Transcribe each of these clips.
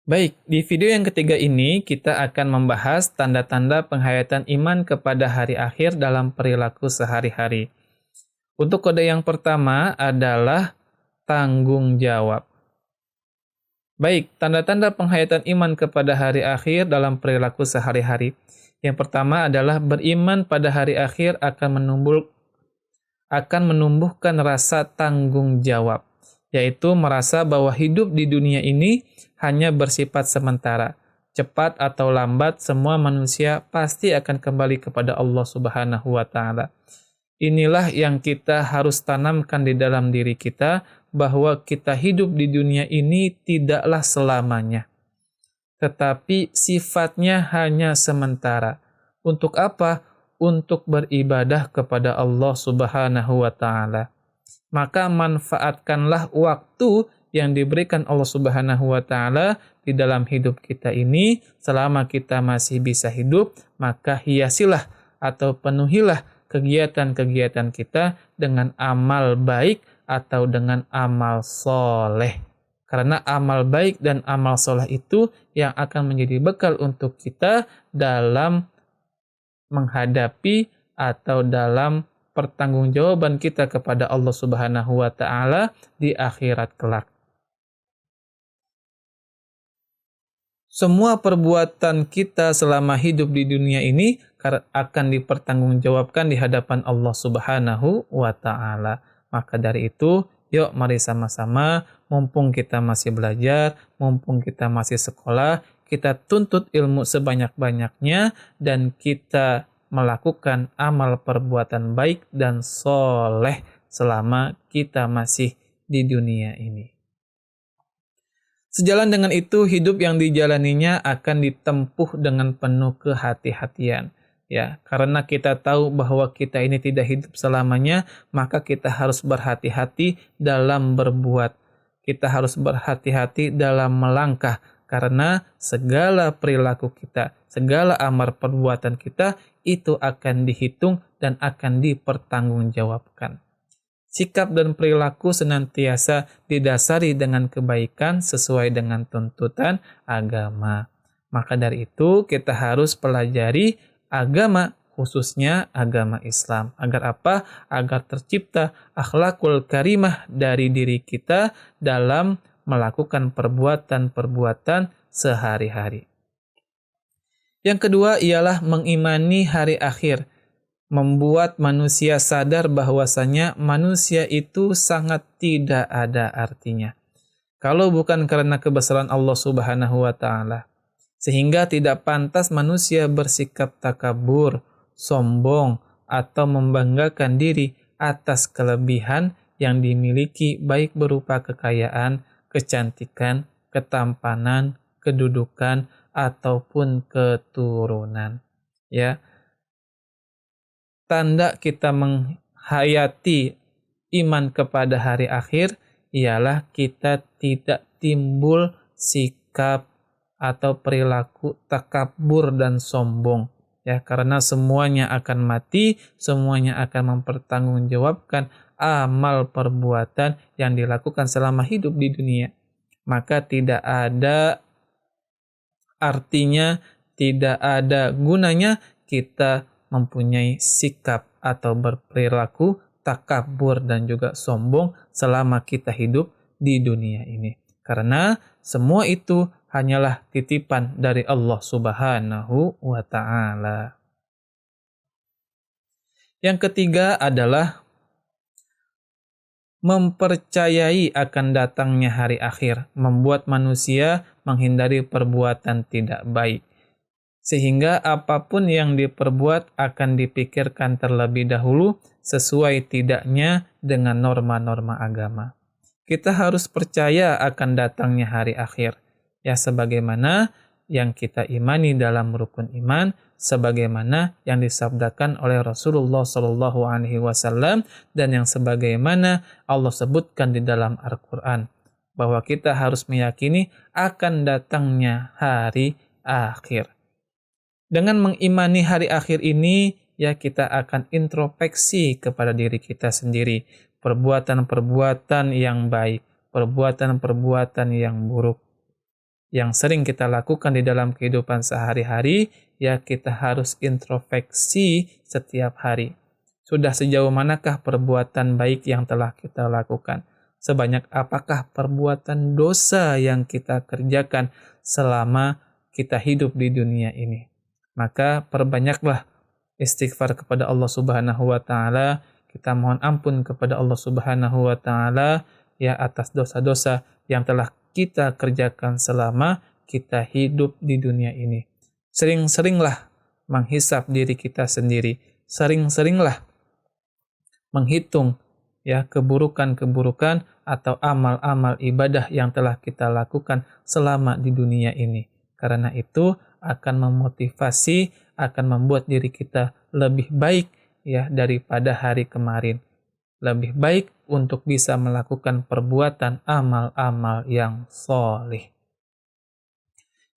Baik, di video yang ketiga ini kita akan membahas tanda-tanda penghayatan iman kepada hari akhir dalam perilaku sehari-hari. Untuk kode yang pertama adalah tanggung jawab. Baik, tanda-tanda penghayatan iman kepada hari akhir dalam perilaku sehari-hari. Yang pertama adalah beriman pada hari akhir akan menumbuhkan rasa tanggung jawab, yaitu merasa bahwa hidup di dunia ini hanya bersifat sementara. Cepat atau lambat, semua manusia pasti akan kembali kepada Allah Subhanahu wa Ta'ala. Inilah yang kita harus tanamkan di dalam diri kita, bahwa kita hidup di dunia ini tidaklah selamanya, tetapi sifatnya hanya sementara. Untuk apa? Untuk beribadah kepada Allah Subhanahu wa Ta'ala. Maka manfaatkanlah waktu yang diberikan Allah Subhanahu wa Ta'ala di dalam hidup kita ini. Selama kita masih bisa hidup, maka hiasilah atau penuhilah kegiatan-kegiatan kita dengan amal baik atau dengan amal soleh. Karena amal baik dan amal soleh itu yang akan menjadi bekal untuk kita dalam menghadapi atau dalam pertanggungjawaban kita kepada Allah Subhanahu wa Ta'ala di akhirat kelak. Semua perbuatan kita selama hidup di dunia ini akan dipertanggungjawabkan di hadapan Allah Subhanahu wa Ta'ala. Maka dari itu, yuk mari sama-sama, mumpung kita masih belajar, mumpung kita masih sekolah, kita tuntut ilmu sebanyak-banyaknya dan kita melakukan amal perbuatan baik dan soleh selama kita masih di dunia ini. Sejalan dengan itu, hidup yang dijalaninya akan ditempuh dengan penuh kehati-hatian. Ya, karena kita tahu bahwa kita ini tidak hidup selamanya, maka kita harus berhati-hati dalam berbuat. Kita harus berhati-hati dalam melangkah, karena segala perilaku kita, segala amal perbuatan kita, itu akan dihitung dan akan dipertanggungjawabkan. Sikap dan perilaku senantiasa didasari dengan kebaikan sesuai dengan tuntutan agama. Maka dari itu kita harus pelajari agama, khususnya agama Islam. Agar apa? Agar tercipta akhlakul karimah dari diri kita dalam melakukan perbuatan-perbuatan sehari-hari. Yang kedua ialah mengimani hari akhir, membuat manusia sadar bahwasanya manusia itu sangat tidak ada artinya. Kalau bukan karena kebesaran Allah Subhanahu wa Ta'ala, sehingga tidak pantas manusia bersikap takabur, sombong, atau membanggakan diri atas kelebihan yang dimiliki, baik berupa kekayaan, kecantikan, ketampanan, kedudukan, ataupun keturunan. Ya, tanda kita menghayati iman kepada hari akhir ialah kita tidak timbul sikap atau perilaku takabur dan sombong. Ya, karena semuanya akan mati, semuanya akan mempertanggungjawabkan amal perbuatan yang dilakukan selama hidup di dunia. Maka tidak ada artinya, tidak ada gunanya kita mempunyai sikap atau berperilaku takabur dan juga sombong selama kita hidup di dunia ini. Karena semua itu hanyalah titipan dari Allah Subhanahu wa Ta'ala. Yang ketiga adalah mempercayai akan datangnya hari akhir, membuat manusia menghindari perbuatan tidak baik. Sehingga apapun yang diperbuat akan dipikirkan terlebih dahulu sesuai tidaknya dengan norma-norma agama. Kita harus percaya akan datangnya hari akhir. Ya, sebagaimana yang kita imani dalam rukun iman, sebagaimana yang disabdakan oleh Rasulullah SAW dan yang sebagaimana Allah sebutkan di dalam Al-Quran, bahwa kita harus meyakini akan datangnya hari akhir. Dengan mengimani hari akhir ini, ya kita akan introspeksi kepada diri kita sendiri. Perbuatan-perbuatan yang baik, perbuatan-perbuatan yang buruk. yang sering kita lakukan di dalam kehidupan sehari-hari, ya kita harus introspeksi setiap hari. Sudah sejauh manakah perbuatan baik yang telah kita lakukan? Sebanyak apakah perbuatan dosa yang kita kerjakan selama kita hidup di dunia ini? Maka perbanyaklah istighfar kepada Allah Subhanahu wa taala, kita mohon ampun kepada Allah Subhanahu wa taala ya atas dosa-dosa yang telah kita kerjakan selama kita hidup di dunia ini. Sering-seringlah menghisap diri kita sendiri. Sering-seringlah menghitung ya keburukan-keburukan atau amal-amal ibadah yang telah kita lakukan selama di dunia ini. Karena itu akan memotivasi, akan membuat diri kita lebih baik ya daripada hari kemarin. Lebih baik untuk bisa melakukan perbuatan amal-amal yang soleh.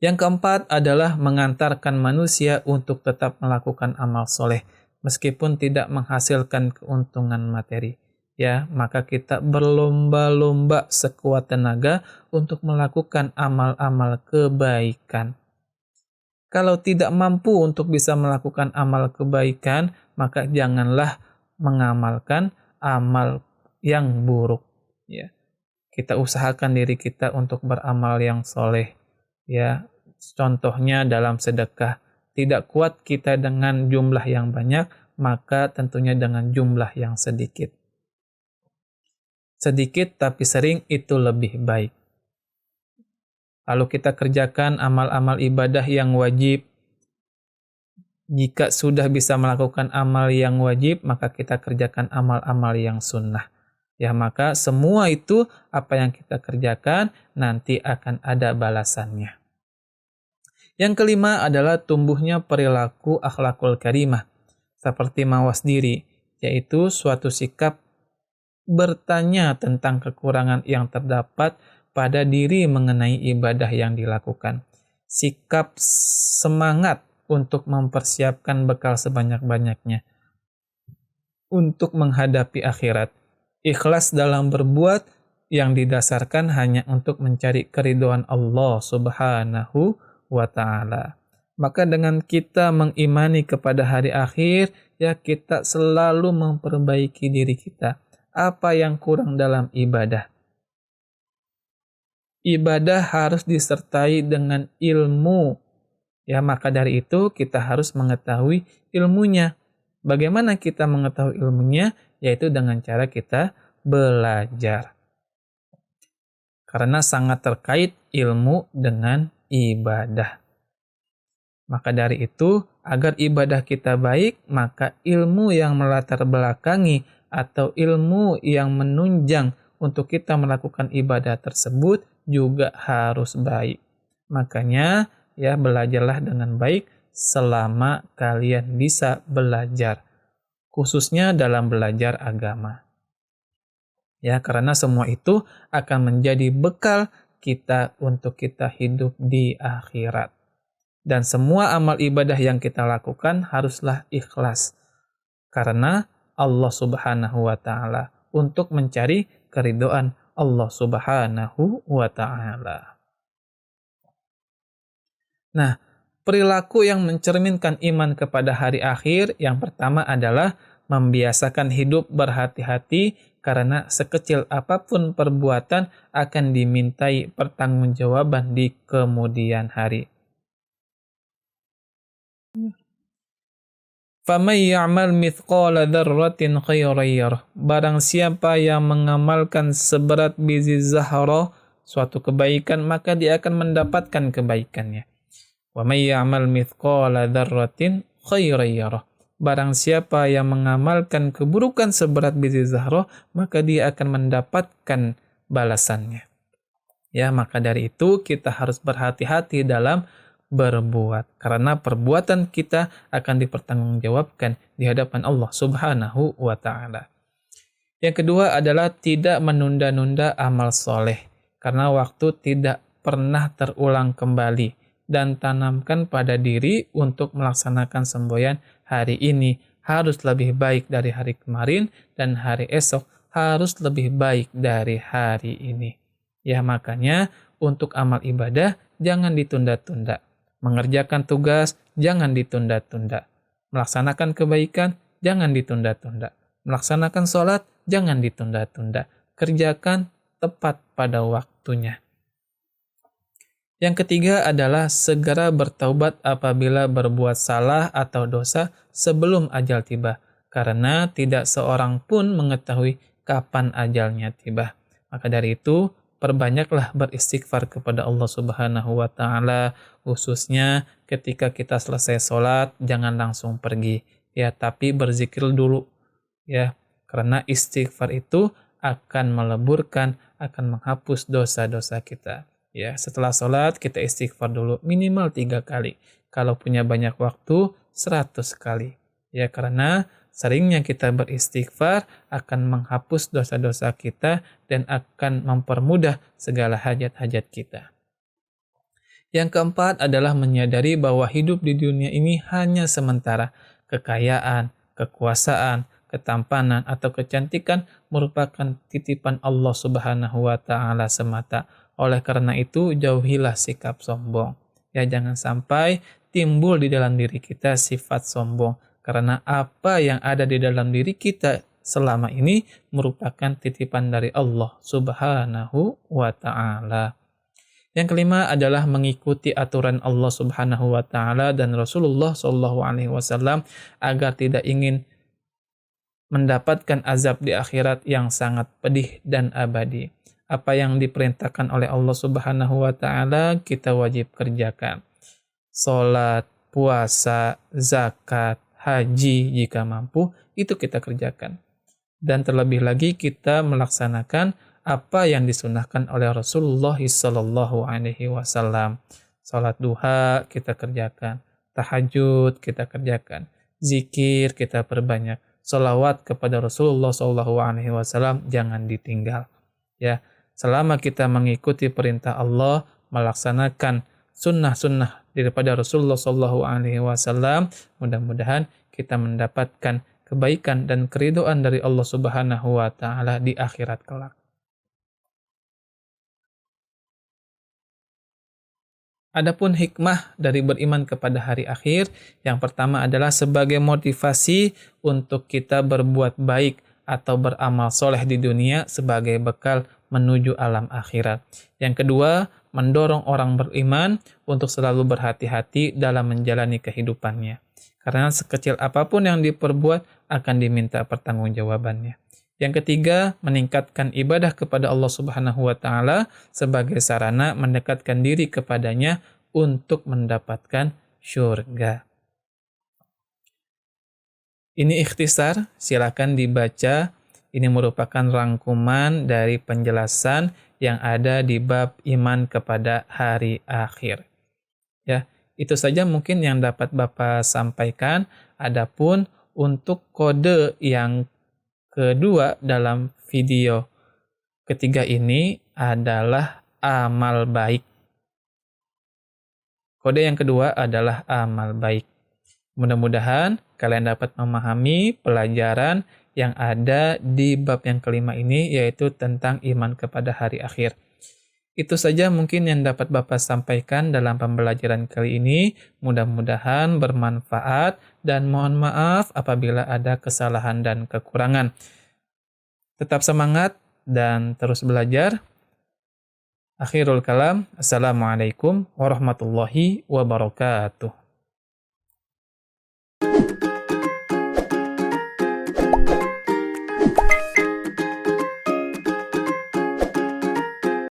Yang keempat adalah mengantarkan manusia untuk tetap melakukan amal soleh, meskipun tidak menghasilkan keuntungan materi. Ya, maka kita berlomba-lomba sekuat tenaga untuk melakukan amal-amal kebaikan. Kalau tidak mampu untuk bisa melakukan amal kebaikan, maka janganlah mengamalkan amal yang buruk. Ya, kita usahakan diri kita untuk beramal yang soleh. Ya, contohnya dalam sedekah. Tidak kuat kita dengan jumlah yang banyak, maka tentunya dengan jumlah yang sedikit. Sedikit tapi sering itu lebih baik. Lalu kita kerjakan amal-amal ibadah yang wajib. Jika sudah bisa melakukan amal yang wajib, maka kita kerjakan amal-amal yang sunnah. Ya, maka semua itu apa yang kita kerjakan nanti akan ada balasannya. Yang kelima adalah tumbuhnya perilaku akhlakul karimah, seperti mawas diri, yaitu suatu sikap bertanya tentang kekurangan yang terdapat pada diri mengenai ibadah yang dilakukan. Sikap semangat untuk mempersiapkan bekal sebanyak-banyaknya untuk menghadapi akhirat. Ikhlas dalam berbuat yang didasarkan hanya untuk mencari keridhaan Allah Subhanahu wa ta'ala. Maka dengan kita mengimani kepada hari akhir, ya kita selalu memperbaiki diri kita. Apa yang kurang dalam ibadah? Ibadah harus disertai dengan ilmu. Ya, maka dari itu kita harus mengetahui ilmunya. Bagaimana kita mengetahui ilmunya? Yaitu dengan cara kita belajar. Karena sangat terkait ilmu dengan ibadah. Maka dari itu, agar ibadah kita baik, maka ilmu yang melatar belakangi atau ilmu yang menunjang untuk kita melakukan ibadah tersebut juga harus baik. Makanya, ya belajarlah dengan baik selama kalian bisa belajar, khususnya dalam belajar agama. Ya, karena semua itu akan menjadi bekal kita untuk kita hidup di akhirat. Dan semua amal ibadah yang kita lakukan haruslah ikhlas. Karena Allah Subhanahu wa ta'ala, untuk mencari keridhaan Allah Subhanahu wa ta'ala. Nah, perilaku yang mencerminkan iman kepada hari akhir yang pertama adalah membiasakan hidup berhati-hati karena sekecil apapun perbuatan akan dimintai pertanggungjawaban di kemudian hari. فَمَنْ يَعْمَلْ مِثْقَالَ ذَرَّةٍ خَيْرًا يَرَهُ. Barang siapa yang mengamalkan seberat biji zahra suatu kebaikan, maka dia akan mendapatkan kebaikannya. وَمَنْ يَعْمَلْ مِثْقَالَ ذَرَّةٍ خَيْرًا يَرَهُ. Barang siapa yang mengamalkan keburukan seberat biji zahra, maka dia akan mendapatkan balasannya. Ya, maka dari itu kita harus berhati-hati dalam berbuat, karena perbuatan kita akan dipertanggungjawabkan di hadapan Allah Subhanahu wa ta'ala. Yang kedua adalah tidak menunda-nunda amal soleh, karena waktu tidak pernah terulang kembali, dan tanamkan pada diri untuk melaksanakan semboyan hari ini harus lebih baik dari hari kemarin, dan hari esok harus lebih baik dari hari ini. Ya, makanya untuk amal ibadah jangan ditunda-tunda. Mengerjakan tugas, jangan ditunda-tunda. Melaksanakan kebaikan, jangan ditunda-tunda. Melaksanakan sholat, jangan ditunda-tunda. Kerjakan tepat pada waktunya. Yang ketiga adalah segera bertaubat apabila berbuat salah atau dosa sebelum ajal tiba, karena tidak seorang pun mengetahui kapan ajalnya tiba. Maka dari itu, perbanyaklah beristighfar kepada Allah Subhanahu wa taala, khususnya ketika kita selesai sholat, jangan langsung pergi, ya, tapi berzikir dulu, ya, karena istighfar itu akan meleburkan, akan menghapus dosa-dosa kita. Ya, setelah sholat kita istighfar dulu minimal 3 kali. Kalau punya banyak waktu 100 kali. Ya, karena seringnya kita beristighfar akan menghapus dosa-dosa kita dan akan mempermudah segala hajat-hajat kita. Yang keempat adalah menyadari bahwa hidup di dunia ini hanya sementara. Kekayaan, kekuasaan, ketampanan, atau kecantikan merupakan titipan Allah Subhanahu wa taala semata. Oleh karena itu, jauhilah sikap sombong. Ya, jangan sampai timbul di dalam diri kita sifat sombong. Karena apa yang ada di dalam diri kita selama ini merupakan titipan dari Allah Subhanahu wa ta'ala. Yang kelima adalah mengikuti aturan Allah Subhanahu wa ta'ala dan Rasulullah SAW agar tidak ingin mendapatkan azab di akhirat yang sangat pedih dan abadi. Apa yang diperintahkan oleh Allah Subhanahu wa taala kita wajib kerjakan. Salat, puasa, zakat, haji jika mampu itu kita kerjakan. Dan terlebih lagi kita melaksanakan apa yang disunahkan oleh Rasulullah sallallahu alaihi wasallam. Salat duha kita kerjakan, tahajud kita kerjakan, zikir kita perbanyak, sholawat kepada Rasulullah sallallahu alaihi wasallam jangan ditinggal. Ya. Selama kita mengikuti perintah Allah, melaksanakan sunnah-sunnah daripada Rasulullah SAW, mudah-mudahan kita mendapatkan kebaikan dan keridhaan dari Allah Subhanahu wa taala di akhirat kelak. Adapun hikmah dari beriman kepada hari akhir, yang pertama adalah sebagai motivasi untuk kita berbuat baik atau beramal soleh di dunia sebagai bekal menuju alam akhirat. Yang kedua, mendorong orang beriman untuk selalu berhati-hati dalam menjalani kehidupannya. Karena sekecil apapun yang diperbuat akan diminta pertanggungjawabannya. Yang ketiga, meningkatkan ibadah kepada Allah Subhanahu wa taala sebagai sarana mendekatkan diri kepadanya untuk mendapatkan syurga. Ini ikhtisar, silakan dibaca. Ini merupakan rangkuman dari penjelasan yang ada di bab iman kepada hari akhir. Ya, itu saja mungkin yang dapat Bapak sampaikan. Adapun untuk kode yang kedua dalam video ketiga ini adalah amal baik. Kode yang kedua adalah amal baik. Mudah-mudahan kalian dapat memahami pelajaran yang ada di bab yang kelima ini, yaitu tentang iman kepada hari akhir. Itu saja mungkin yang dapat Bapak sampaikan dalam pembelajaran kali ini. Mudah-mudahan bermanfaat dan mohon maaf apabila ada kesalahan dan kekurangan. Tetap semangat dan terus belajar. Akhirul kalam. Assalamualaikum warahmatullahi wabarakatuh.